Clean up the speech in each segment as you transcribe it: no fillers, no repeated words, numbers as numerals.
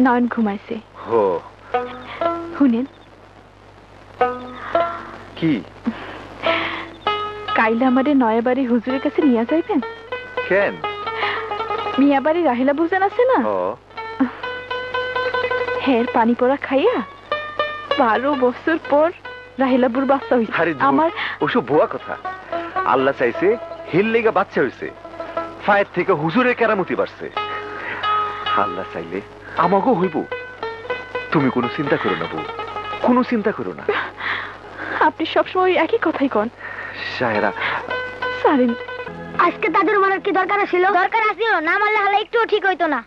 নয়ন ঘুমাইছে। হো শুনেন কি কাইলে আমারে নয়াবাড়ি হুজুরের কাছে নিয়ে যাইবেন? কেন? মিয়াবাড়ি রাহিলা বুঝেন আছে না, হের পানি পড়া খাইয়া 12 বছর পর রাহিলাবুর বাচ্চা হইছে। আমার ওসব ভুয়া কথা। আল্লাহ চাইছে হিল লেগা বাচ্চা হইছে, ফায়ের থেকে হুজুরের কেরামতি বাড়ছে। আল্লাহ চাইলে আমাকেও হইব। তুমি কোনো চিন্তা করো না বউ, কোনো চিন্তা করো না। আপনি সবসময় একই কথাই কন। শাহেরা সারিন, আজকে তাদের মারার কি দরকার ছিল? দরকার আছিল না, মারলে হালা একটুও ঠিক হইতো না।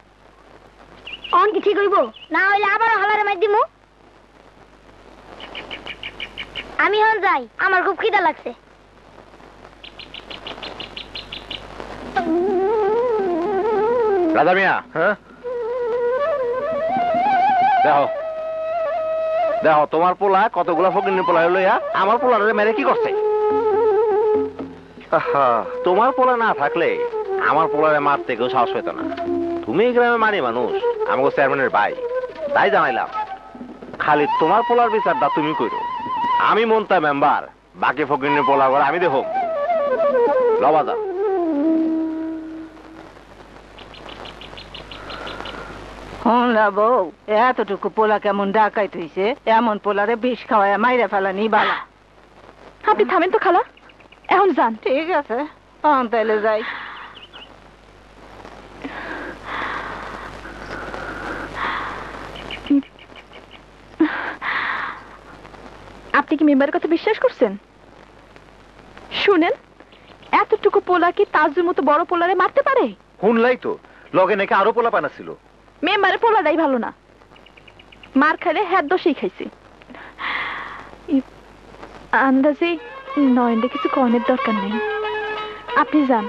অন কি ঠিক হইব? না হইলে আবার হালারে মার দিমু। আমি হন যাই, আমার খুব খিদা লাগছে। রাজা মিয়া, হ্যাঁ দেখো দেখো তোমার পোলা কতগুলা ফকির পোলা লইয়া আমার পোলারে মেরে কি করছে। তোমার পোলা না থাকলে আমার পোলারে মারতে কেউ সাহস পেত না। তুমি গ্রামে মানি মানুষ, আমাকে চেয়ারম্যানের ভাই, তাই জানাইলাম। খালি তোমার পোলার বিচারটা তুমি করো, আমি মন্তা মেম্বার, বাকি ফকির পোলা করে আমি দেখো। লবাদা বউ, এতটুকু পোলা কেমন ডাকাইত হইছে? এমন পোলারে বিষ খাওয়ায় মাইরা ফেলা নি বালা। আপনি থামেন তো খালা, এখন যান। ঠিক আছে, তাইলে যাই। আপনি কি মেম্বারের কথা বিশ্বাস করছেন? শুনেন, এতটুকু পোলা কি তাজুর মতো বড় পোলারে মারতে পারে? শুনলাই তো, লগে নাকি আরো পোলা পানা ছিল। মেম্বারে পোলাটাই ভালো না, মার খাইলে হ্যাঁ দোষেই খাইছে। আন্দাজে নয়নরে কিছু কর্ণের দরকার নেই। আপনি যান,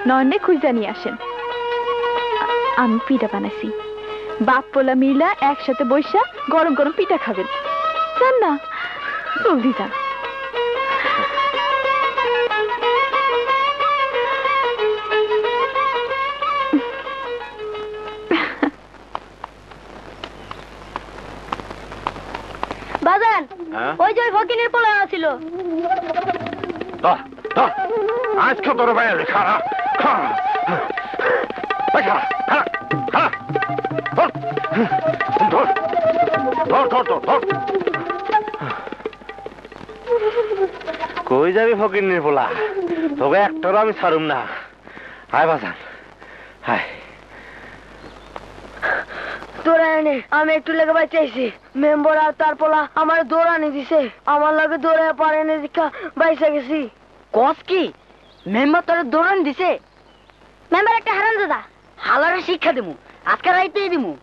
নয়নে খুঁজা নিয়ে আসেন। আমি পিঠা বানাইছি, বাপ পোলা মিলা একসাথে বৈশা গরম গরম পিঠা খাবেন। যান না, জলদি যান। বাজান, ওই যে ফকিনের পোলা ছিল। আজকে তোর ভাই খারা কই যাবি ফকির পোলা? তোকে একটারও আমি ছাড়ুম না। হায় বাজান, হায়। দৌড়ানি আমি একটু লেগে বাইচাইছি। মেম্বার আর তার পোলা আমার দৌড়ানি দিছে, আমার লাগে দৌড়ায় পারেনি দেখা বাইসা গেছি। কস কি মেম্বার তোর দৌড়ানি দিছে? মেম্বার একটা হারাম দাদা, হালারে শিক্ষা দিমু, আজকে রাইতেই দিমু।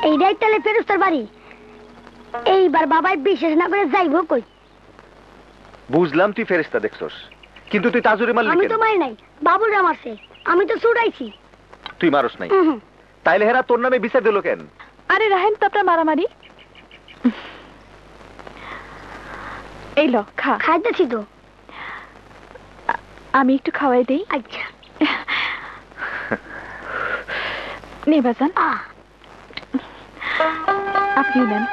এইটাই তাহলে ফেরেশতার বাড়ি। এইবার বাবাই বিশেষ না করে যাইব কই? বুঝলাম তুই ফেরেশতা দেখছস, কিন্তু তুই তাজুরে মারলি কেন? আমি তো মারি নাই, বাবুরা মারছে, আমি তো ছুটাইছি। তুই মারস নাই, তাইলে হেরা তোর নামে বিচার দিল কেন? আরে রাহেন তো আপনার মারামারি। এই লো খা। খাইতেছি তো। আমি একটু খাওয়াই দেই। আচ্ছা নে বাজান, আপনি নেন।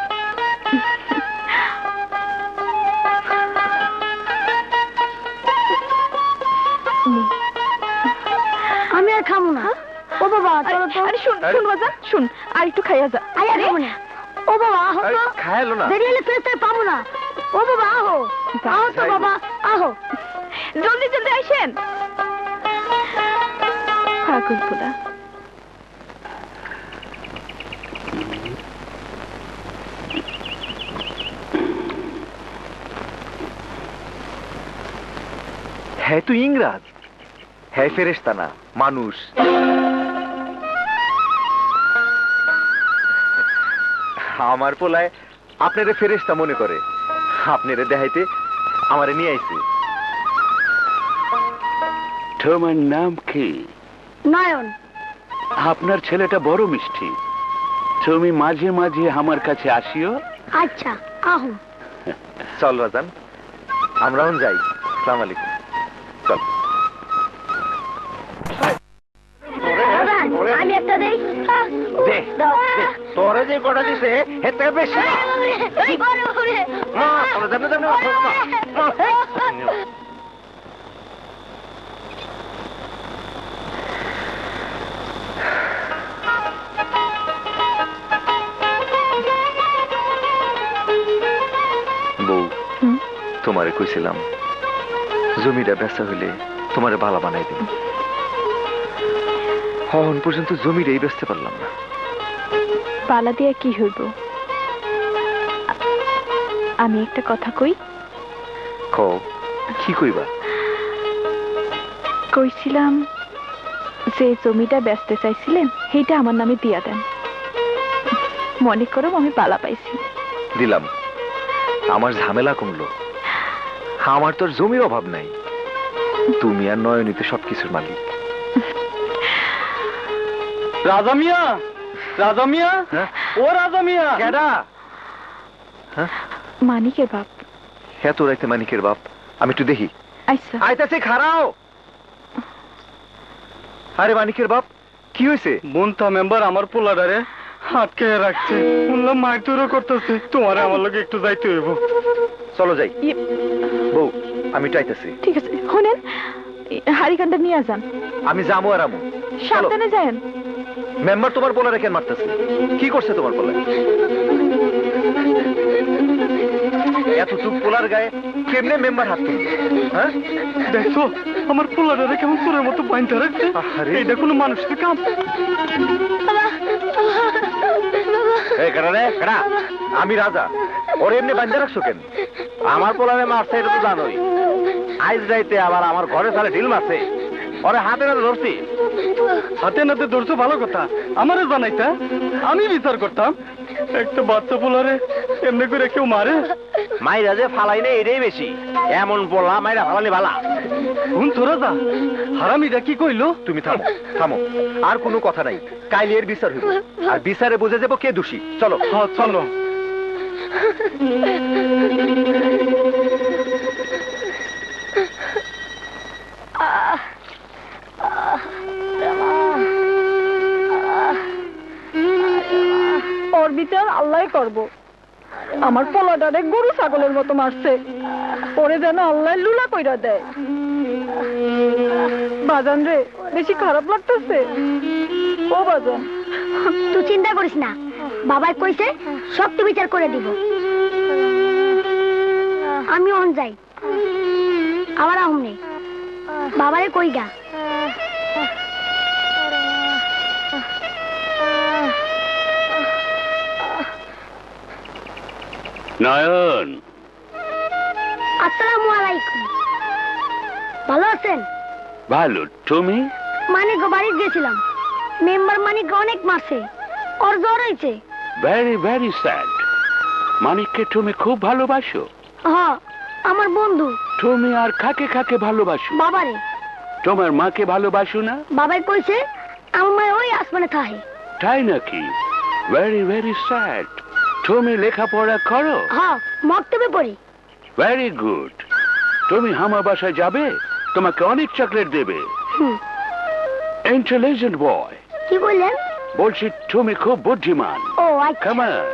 আমি আর খাবো না। ও বাবা চলো তো। আরে শুন শুন বাজান, শুন, আর একটু খাইয়া যা। আরে ও বাবা আহো তো, খাইলো না, দেরি হলে ফেরেশতা পাবো না। ও বাবা আহো, আহো তো বাবা আহো, জলদি জলদি আইসেন। পাগল পোলা। হ্যাঁ তুই ইংরাজ, হ্যাঁ ফেরেশতা না মানুষ। আমার পোলায় আপনারে ফেরেশতা মনে করে, আপনারে দেখাইতে আমারে নিয়ে আইছে। তোমার নাম কি? নয়ন। আপনার ছেলেটা বড় মিষ্টি। তুমি মাঝে মাঝে আমার কাছে আসিও। আচ্ছা, আহো। চল রাজান, আমরা এখন যাই। আসসালামু আলাইকুম। চল। আমি একটা দেই। দে, দে, তোরে যে কটা দিছে এর থেকে বেশি না। মা, তোরা জানো জানো, মা, মা। বউ, তোমারে কইছিলাম জমিটা বেচা হইলে তোমারে বালা বানাই দিব। এখন পর্যন্ত জমিটাই বেচতে পারলাম না। পালা দিয়া কি হইব? আমি একটা কথা কই। কও, কি কইবা? কইছিলাম যে জমিটা বেচতে চাইছিলেন সেইটা আমার নামে দিয়া দেন। মনে করো আমি পালা পাইছি। দিলাম, আমার ঝামেলা কমলো। আমার তোর জমির অভাব নাই। তুমি আর নয়নীতে সবকিছুর মালিক। রাজা মিয়া, রাজা মিয়া, হ্যাঁ? ও রাজা মিয়া। কেডা? হ্যাঁ? মানিকের বাপ। এত রাইতে মানিকের বাপ? আমি একটু দেখি। আচ্ছা। আইতাছে, খাড়াও। আরে মানিকের বাপ, কি হয়েছে? বন্তা মেম্বার আমার পোলাডারে আটকে রাখছে। শুনলাম মায়ের তৈরি করতেছে। তোমার আমার লোক একটু যাইতে হইব। চলো যাই। বউ, আমি একটু আইতাছি। ঠিক আছে, শুনেন হারিকানটা নিয়ে যান। আমি যাবো আর আমু। সাবধানে যায়েন। মেম্বার তোমার পোলারে কেন মারতেছে? কি করছে তোমার পোলায়? এতটুক পোলার গায়ে কেমনে মেম্বার হাত তুলবে? হ্যাঁ, দেখছো আমার পোলাডারে কেমন তোরের মতো বাইন্ধা রাখছে। আরে। এইটা কোনো মানুষের কাম? এই কেডা রে, কেডা? আমি রাজা, ওর এমনি বান্ধা রাখছো কেন? আমার পোলারে মারছে, এটা তো জানোই। আইজ রাইতে আবার আমার ঘরে সালে ঢিল মারছে। ওরে হাতে নাতে ধরছি। হাতে নাতে ধরছো ভালো কথা, আমারে জানাইতা, আমি বিচার করতাম। একটা বাচ্চা পোলারে এমনি করে কেউ মারে? মাইরা যে ফালাই নেই এটাই বেশি। এমন পোলা মাইরা ফালানি ভালা। শুন তো রাজা, হারামিটা কি কইলো? তুমি থামো, থামো, আর কোনো কথা নাই। কাইলে এর বিচার হইব, আর বিচারে বুঝে যাবো কে দোষী। চলো। হ্যাঁ চলো। ওর বিচার আল্লাহ করব। আমার পোলাটারে গরু ছাগলের মতো মারছে। ওরে যেন আল্লাহ লুলা কইরা দেয়। বাজান রে, বেশি খারাপ লাগতেছে। ও বাজান, তুই চিন্তা করিস না, বাবাই কইছে সব বিচার করে দিব। আমি অন যাই, আবার আহমনে বাবারে কই গা। নয়ন, আসসালামু আলাইকুম। ভালো আছেন? ভালো। তুমি? মানিক বাড়ি গেছিলাম, মেম্বার মানিক অনেক মারছে, ওর জ্বর হয়েছে। Very very sad. মানিককে তুমি খুব ভালোবাসো? হ্যাঁ, আমার বন্ধু। তুমি আর কাকে কাকে ভালোবাসো? বাবারে। তোমার মাকে ভালোবাসো না? বাবাই কইছে আমার ওই আসমানে থাকে। তাই নাকি? Very very sad. তুমি লেখাপড়া করো? হ্যাঁ, মক্তবে পড়ি। Very good. তুমি আমার বাসায় যাবে, তোমাকে অনেক চকলেট দেবে। Intelligent boy. কি বললেন? বলছি তুমি খুব বুদ্ধিমান। ও আচ্ছা। Come on.